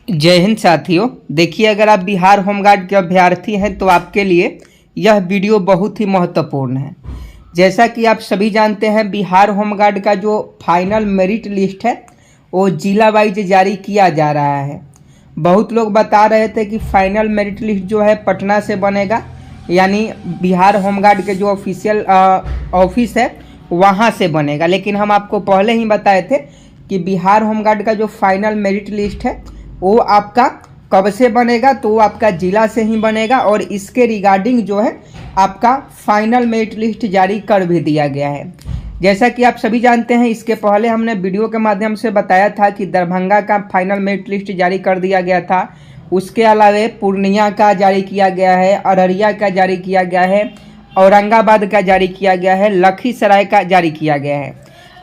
जय हिंद साथियों। देखिए, अगर आप बिहार होमगार्ड के अभ्यर्थी हैं तो आपके लिए यह वीडियो बहुत ही महत्वपूर्ण है। जैसा कि आप सभी जानते हैं, बिहार होमगार्ड का जो फाइनल मेरिट लिस्ट है वो जिला वाइज जारी किया जा रहा है। बहुत लोग बता रहे थे कि फाइनल मेरिट लिस्ट जो है पटना से बनेगा, यानी बिहार होमगार्ड के जो ऑफिशियल ऑफिस है वहाँ से बनेगा। लेकिन हम आपको पहले ही बताए थे कि बिहार होमगार्ड का जो फाइनल मेरिट लिस्ट है वो आपका कब से बनेगा, तो वो आपका जिला से ही बनेगा। और इसके रिगार्डिंग जो है आपका फाइनल मेरिट लिस्ट जारी कर भी दिया गया है। जैसा कि आप सभी जानते हैं, इसके पहले हमने वीडियो के माध्यम से बताया था कि दरभंगा का फाइनल मेरिट लिस्ट जारी कर दिया गया था। उसके अलावा पूर्णिया का जारी किया गया है, अररिया का जारी किया गया है, औरंगाबाद का जारी किया गया है, लखीसराय का जारी किया गया है।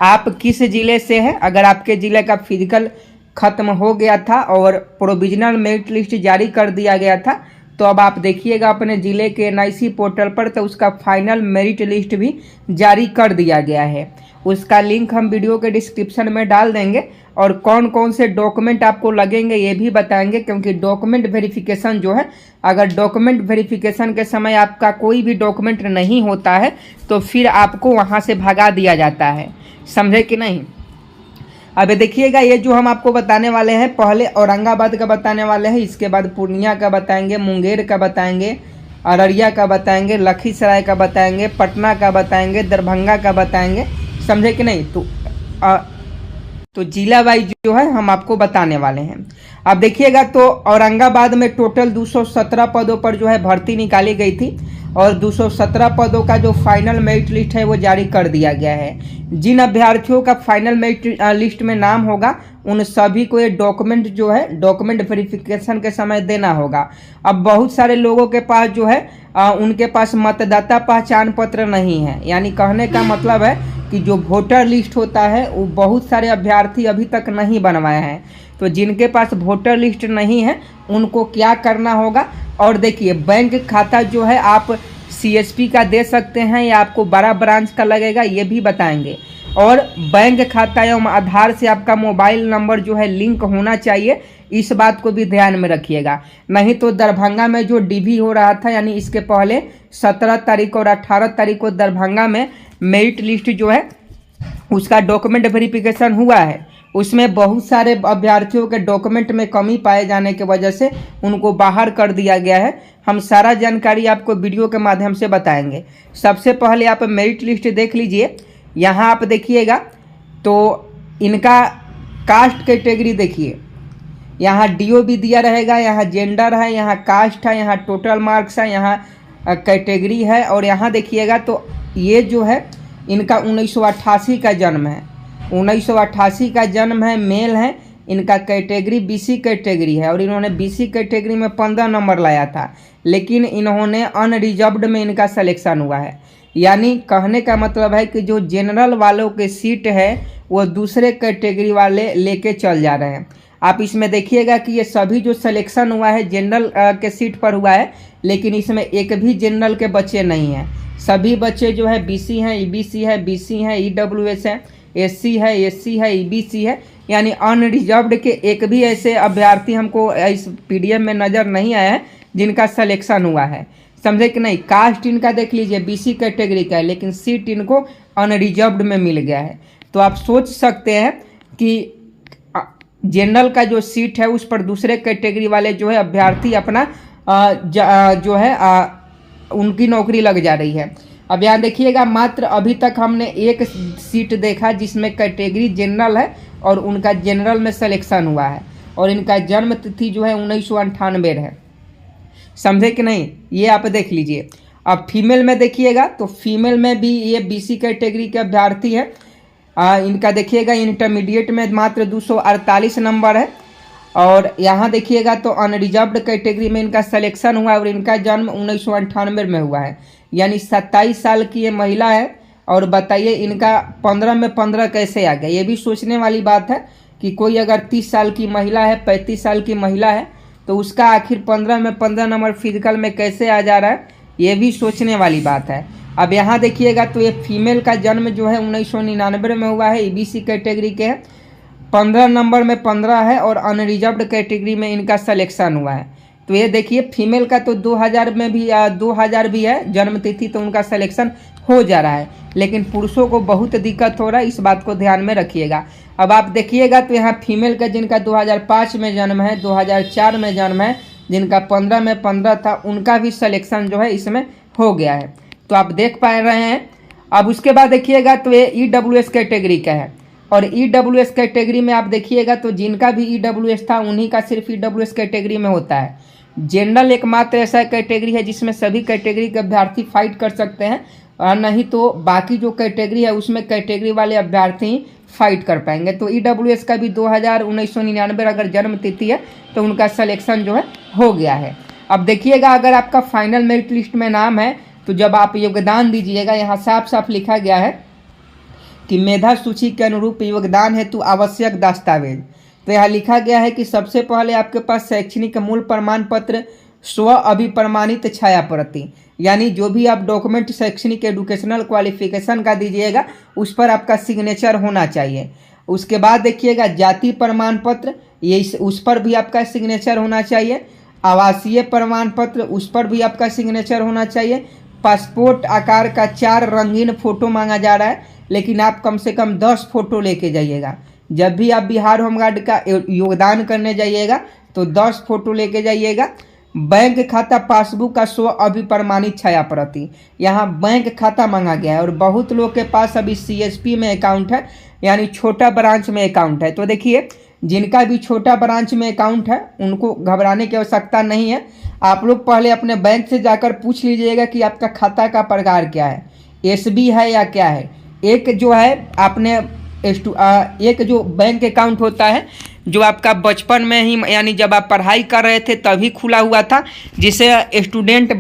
आप किस ज़िले से हैं? अगर आपके ज़िले का फिजिकल खत्म हो गया था और प्रोविजनल मेरिट लिस्ट जारी कर दिया गया था, तो अब आप देखिएगा अपने ज़िले के एनआईसी पोर्टल पर, तो उसका फाइनल मेरिट लिस्ट भी जारी कर दिया गया है। उसका लिंक हम वीडियो के डिस्क्रिप्शन में डाल देंगे और कौन कौन से डॉक्यूमेंट आपको लगेंगे ये भी बताएंगे। क्योंकि डॉक्यूमेंट वेरिफिकेशन जो है, अगर डॉक्यूमेंट वेरिफिकेशन के समय आपका कोई भी डॉक्यूमेंट नहीं होता है तो फिर आपको वहाँ से भगा दिया जाता है। समझे कि नहीं? अब देखिएगा, ये जो हम आपको बताने वाले हैं, पहले औरंगाबाद का बताने वाले हैं, इसके बाद पूर्णिया का बताएंगे, मुंगेर का बताएंगे, अररिया का बताएंगे, लखीसराय का बताएंगे, पटना का बताएंगे, दरभंगा का बताएंगे। समझे कि नहीं? तो जिला वाइज जो है हम आपको बताने वाले हैं। अब देखिएगा, तो औरंगाबाद में टोटल 217 पदों पर जो है भर्ती निकाली गई थी और 217 पदों का जो फाइनल मेरिट लिस्ट है वो जारी कर दिया गया है। जिन अभ्यर्थियों का फाइनल मेरिट लिस्ट में नाम होगा उन सभी को ये डॉक्यूमेंट जो है डॉक्यूमेंट वेरिफिकेशन के समय देना होगा। अब बहुत सारे लोगों के पास जो है उनके पास मतदाता पहचान पत्र नहीं है, यानी कहने का मतलब है कि जो वोटर लिस्ट होता है वो बहुत सारे अभ्यर्थी अभी तक नहीं बनवाए हैं। तो जिनके पास वोटर लिस्ट नहीं है उनको क्या करना होगा? और देखिए, बैंक खाता जो है आप सीएसपी का दे सकते हैं या आपको बड़ा ब्रांच का लगेगा, ये भी बताएंगे। और बैंक खाता एवं आधार से आपका मोबाइल नंबर जो है लिंक होना चाहिए, इस बात को भी ध्यान में रखिएगा। नहीं तो दरभंगा में जो डीवी हो रहा था, यानी इसके पहले 17 तारीख और 18 तारीख को दरभंगा में मेरिट लिस्ट जो है उसका डॉक्यूमेंट वेरिफिकेशन हुआ है। उसमें बहुत सारे अभ्यर्थियों के डॉक्यूमेंट में कमी पाए जाने की वजह से उनको बाहर कर दिया गया है। हम सारा जानकारी आपको वीडियो के माध्यम से बताएंगे। सबसे पहले आप मेरिट लिस्ट देख लीजिए। यहाँ आप देखिएगा तो इनका कास्ट कैटेगरी देखिए, यहाँ डीओ भी दिया रहेगा, यहाँ जेंडर है, यहाँ कास्ट है, यहाँ टोटल मार्क्स है, यहाँ कैटेगरी है। और यहाँ देखिएगा तो ये जो है इनका 1988 का जन्म है, 1988 का जन्म है, मेल है। इनका कैटेगरी बीसी कैटेगरी है और इन्होंने बीसी कैटेगरी में 15 नंबर लाया था, लेकिन इन्होंने अनरिजर्व्ड में इनका सिलेक्शन हुआ है। यानी कहने का मतलब है कि जो जनरल वालों के सीट है वो दूसरे कैटेगरी वाले लेके चल जा रहे हैं। आप इसमें देखिएगा कि ये सभी जो सिलेक्शन हुआ है जनरल के सीट पर हुआ है, लेकिन इसमें एक भी जनरल के बच्चे नहीं हैं। सभी बच्चे जो है बीसी हैं, ईबीसी है, बीसी हैं, ईडब्ल्यूएस है, एससी है, एससी है, ईबीसी है। यानी अनरिजर्व्ड के एक भी ऐसे अभ्यर्थी हमको इस पीडीएफ में नज़र नहीं आया है जिनका सिलेक्शन हुआ है। समझे कि नहीं? कास्ट इनका देख लीजिए, बीसी कैटेगरी का है, लेकिन सीट इनको अनरिजर्व्ड में मिल गया है। तो आप सोच सकते हैं कि जनरल का जो सीट है उस पर दूसरे कैटेगरी वाले जो है अभ्यर्थी अपना जो है उनकी नौकरी लग जा रही है। अब यहाँ देखिएगा, मात्र अभी तक हमने एक सीट देखा जिसमें कैटेगरी जनरल है और उनका जनरल में सिलेक्शन हुआ है और इनका जन्म तिथि जो है 1998 है। समझे कि नहीं? ये आप देख लीजिए। अब फीमेल में देखिएगा तो फीमेल में भी ये बीसी कैटेगरी के अभ्यर्थी है। इनका देखिएगा इंटरमीडिएट में मात्र 248 नंबर है और यहाँ देखिएगा तो अनरिजर्व्ड कैटेगरी में इनका सिलेक्शन हुआ और इनका जन्म 1998 में हुआ है। यानी 27 साल की ये महिला है। और बताइए इनका 15 में 15 कैसे आ गया? ये भी सोचने वाली बात है कि कोई अगर 30 साल की महिला है, 35 साल की महिला है, तो उसका आखिर 15 में 15 नंबर फिजिकल में कैसे आ जा रहा है? ये भी सोचने वाली बात है। अब यहाँ देखिएगा तो ये फीमेल का जन्म जो है 1999 में हुआ है, ईबीसी कैटेगरी के है। 15 नंबर में 15 है और अनरिजर्व्ड कैटेगरी में इनका सिलेक्शन हुआ है। तो ये देखिए फीमेल का तो 2000 में भी 2000 भी है जन्म तिथि, तो उनका सिलेक्शन हो जा रहा है, लेकिन पुरुषों को बहुत दिक्कत हो रहा है, इस बात को ध्यान में रखिएगा। अब आप देखिएगा तो यहाँ फीमेल का जिनका 2005 में जन्म है, 2004 में जन्म है, जिनका 15 में 15 था, उनका भी सिलेक्शन जो है इसमें हो गया है। तो आप देख पा रहे हैं। अब उसके बाद देखिएगा तो ये EWS कैटेगरी का है, और EWS कैटेगरी में आप देखिएगा तो जिनका भी EWS था उन्हीं का सिर्फ EWS कैटेगरी में होता है। जनरल एकमात्र ऐसा कैटेगरी है जिसमें सभी कैटेगरी के अभ्यर्थी फाइट कर सकते हैं, और नहीं तो बाकी जो कैटेगरी है उसमें कैटेगरी वाले अभ्यर्थी फाइट कर पाएंगे। तो EWS का भी 1999 अगर जन्म तिथि है तो उनका सिलेक्शन जो है हो गया है। अब देखिएगा अगर आपका फाइनल मेरिट लिस्ट में नाम है तो जब आप योगदान दीजिएगा, यहाँ साफ साफ लिखा गया है कि मेधा सूची के अनुरूप योगदान हेतु आवश्यक दस्तावेज। तो यहाँ लिखा गया है कि सबसे पहले आपके पास शैक्षणिक मूल प्रमाण पत्र, स्व अभिप्रमाणित छाया प्रति, यानी जो भी आप डॉक्यूमेंट शैक्षणिक एजुकेशनल क्वालिफिकेशन का दीजिएगा उस पर आपका सिग्नेचर होना चाहिए। उसके बाद देखिएगा जाति प्रमाण पत्र, ये उस पर भी आपका सिग्नेचर होना चाहिए। आवासीय प्रमाण पत्र, उस पर भी आपका सिग्नेचर होना चाहिए। पासपोर्ट आकार का 4 रंगीन फोटो मांगा जा रहा है, लेकिन आप कम से कम 10 फोटो लेके जाइएगा। जब भी आप बिहार होमगार्ड का योगदान करने जाइएगा तो 10 फोटो लेके जाइएगा। बैंक खाता पासबुक का स्व अभिप्रमाणित छाया प्रति, यहाँ बैंक खाता मांगा गया है, और बहुत लोग के पास अभी CSP में अकाउंट है, यानी छोटा ब्रांच में अकाउंट है। तो देखिए जिनका भी छोटा ब्रांच में अकाउंट है उनको घबराने की आवश्यकता नहीं है। आप लोग पहले अपने बैंक से जाकर पूछ लीजिएगा कि आपका खाता का प्रकार क्या है, SB है या क्या है। एक जो है आपने एक जो बैंक अकाउंट होता है जो आपका बचपन में ही, यानी जब आप पढ़ाई कर रहे थे तभी खुला हुआ था, जिसे स्टूडेंट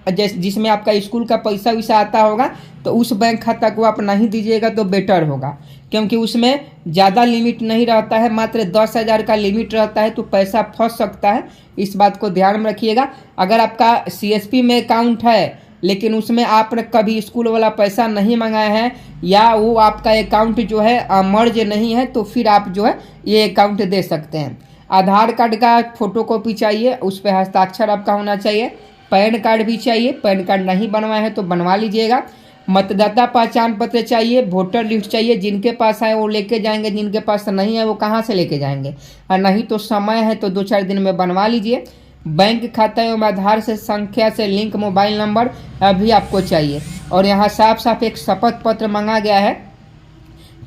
जिसमें आपका स्कूल का पैसा वैसा आता होगा, तो उस बैंक खाता को आप नहीं दीजिएगा तो बेटर होगा, क्योंकि उसमें ज़्यादा लिमिट नहीं रहता है, मात्र 10,000 का लिमिट रहता है, तो पैसा फंस सकता है। इस बात को ध्यान में रखिएगा। अगर आपका CSP में अकाउंट है लेकिन उसमें आपने कभी स्कूल वाला पैसा नहीं मंगाया है, या वो आपका अकाउंट जो है मर्ज नहीं है, तो फिर आप जो है ये अकाउंट दे सकते हैं। आधार कार्ड का फोटोकॉपी चाहिए, उस पर हस्ताक्षर आपका होना चाहिए। पैन कार्ड भी चाहिए, पैन कार्ड नहीं बनवाए हैं तो बनवा लीजिएगा। मतदाता पहचान पत्र चाहिए, वोटर लिस्ट चाहिए, जिनके पास है वो लेके जाएंगे, जिनके पास नहीं है वो कहाँ से लेके जाएंगे, और नहीं तो समय है तो 2-4 दिन में बनवा लीजिए। बैंक खाता एवं आधार से संख्या से लिंक मोबाइल नंबर अभी आपको चाहिए। और यहाँ साफ साफ एक शपथ पत्र मांगा गया है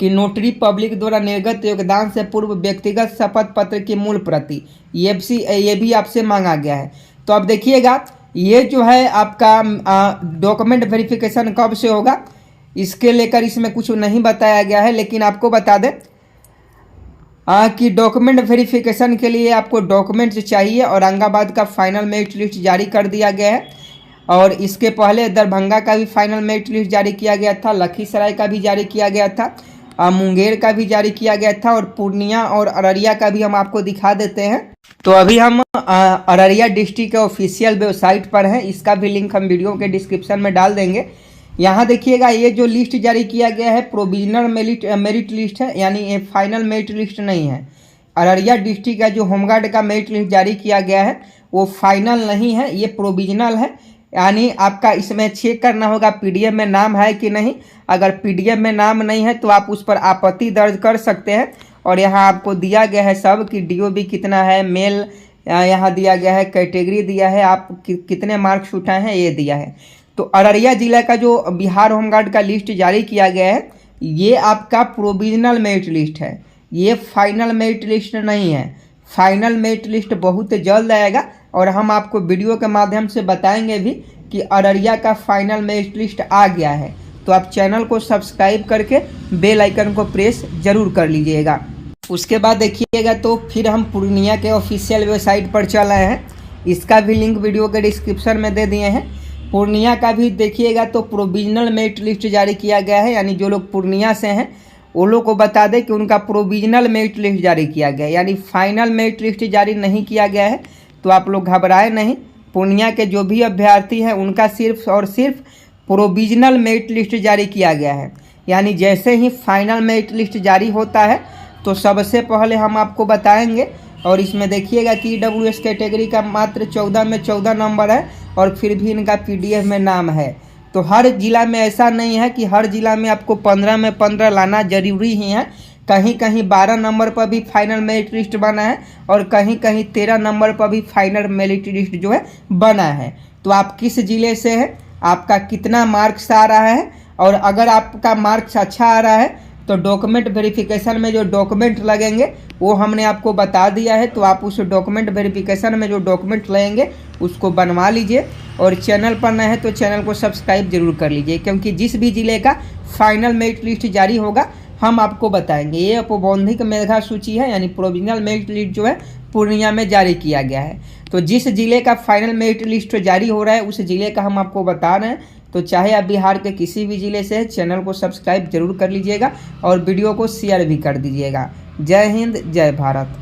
कि नोटरी पब्लिक द्वारा निर्गत योगदान से पूर्व व्यक्तिगत शपथ पत्र की मूल प्रति, ये भी आपसे मांगा गया है। तो अब देखिएगा ये जो है आपका डॉक्यूमेंट वेरिफिकेशन कब से होगा, इसके लेकर इसमें कुछ नहीं बताया गया है, लेकिन आपको बता दें कि डॉक्यूमेंट वेरिफिकेशन के लिए आपको डॉक्यूमेंट्स चाहिए। औरंगाबाद का फाइनल मेरिट लिस्ट जारी कर दिया गया है, और इसके पहले दरभंगा का भी फाइनल मेरिट लिस्ट जारी किया गया था, लखीसराय का भी जारी किया गया था, मुंगेर का भी जारी किया गया था, और पूर्णिया और अररिया का भी हम आपको दिखा देते हैं। तो अभी हम अररिया डिस्ट्रिक्ट के ऑफिशियल वेबसाइट पर हैं, इसका भी लिंक हम वीडियो के डिस्क्रिप्शन में डाल देंगे। यहाँ देखिएगा ये जो लिस्ट जारी किया गया है प्रोविजनल मेरिट लिस्ट है, यानी ये फाइनल मेरिट लिस्ट नहीं है। अररिया डिस्ट्रिक्ट का जो होमगार्ड का मेरिट लिस्ट जारी किया गया है वो फाइनल नहीं है, ये प्रोविजनल है, यानी आपका इसमें चेक करना होगा PDF में नाम है कि नहीं। अगर PDF में नाम नहीं है तो आप उस पर आपत्ति दर्ज कर सकते हैं। और यहाँ आपको दिया गया है सब कि DOB कितना है, मेल यहाँ दिया गया है, कैटेगरी दिया है, आप कितने मार्क्स उठाए हैं ये दिया है। तो अररिया जिला का जो बिहार होमगार्ड का लिस्ट जारी किया गया है ये आपका प्रोविजनल मेरिट लिस्ट है, ये फाइनल मेरिट लिस्ट नहीं है। फाइनल मेरिट लिस्ट बहुत जल्द आएगा, और हम आपको वीडियो के माध्यम से बताएंगे भी कि अररिया का फाइनल मेरिट लिस्ट आ गया है। तो आप चैनल को सब्सक्राइब करके बेल आइकन को प्रेस जरूर कर लीजिएगा। उसके बाद देखिएगा तो फिर हम पूर्णिया के ऑफिशियल वेबसाइट पर चल आए हैं, इसका भी लिंक वीडियो के डिस्क्रिप्शन में दे दिए हैं। पूर्णिया का भी देखिएगा तो प्रोविजनल मेरिट लिस्ट जारी किया गया है, यानी जो लोग पूर्णिया से हैं वो लोग को बता दें कि उनका प्रोविजनल मेरिट लिस्ट जारी किया गया है, यानी फाइनल मेरिट लिस्ट जारी नहीं किया गया है। तो आप लोग घबराए नहीं, पूर्णिया के जो भी अभ्यर्थी हैं उनका सिर्फ और सिर्फ प्रोविजनल मेरिट लिस्ट जारी किया गया है, यानी जैसे ही फाइनल मेरिट लिस्ट जारी होता है तो सबसे पहले हम आपको बताएंगे। और इसमें देखिएगा कि EWS कैटेगरी का मात्र 14 में 14 नंबर है और फिर भी इनका PDF में नाम है। तो हर जिला में ऐसा नहीं है कि हर जिला में आपको 15 में 15 लाना जरूरी ही है। कहीं कहीं 12 नंबर पर भी फाइनल मेरिट लिस्ट बना है और कहीं कहीं 13 नंबर पर भी फाइनल मेरिट लिस्ट जो है बना है। तो आप किस जिले से हैं, आपका कितना मार्क्स आ रहा है, और अगर आपका मार्क्स अच्छा आ रहा है तो डॉक्यूमेंट वेरिफिकेशन में जो डॉक्यूमेंट लगेंगे वो हमने आपको बता दिया है। तो आप उस डॉक्यूमेंट वेरिफिकेशन में जो डॉक्यूमेंट लगेंगे उसको बनवा लीजिए। और चैनल पर नए हैं तो चैनल को सब्सक्राइब जरूर कर लीजिए, क्योंकि जिस भी जिले का फाइनल मेरिट लिस्ट जारी होगा हम आपको बताएंगे। ये औपबंधिक मेधा सूची है, यानी प्रोविजनल मेरिट लिस्ट जो है पूर्णिया में जारी किया गया है। तो जिस जिले का फाइनल मेरिट लिस्ट जारी हो रहा है उस जिले का हम आपको बता रहे हैं। तो चाहे आप बिहार के किसी भी जिले से चैनल को सब्सक्राइब जरूर कर लीजिएगा और वीडियो को शेयर भी कर दीजिएगा। जय हिंद, जय भारत।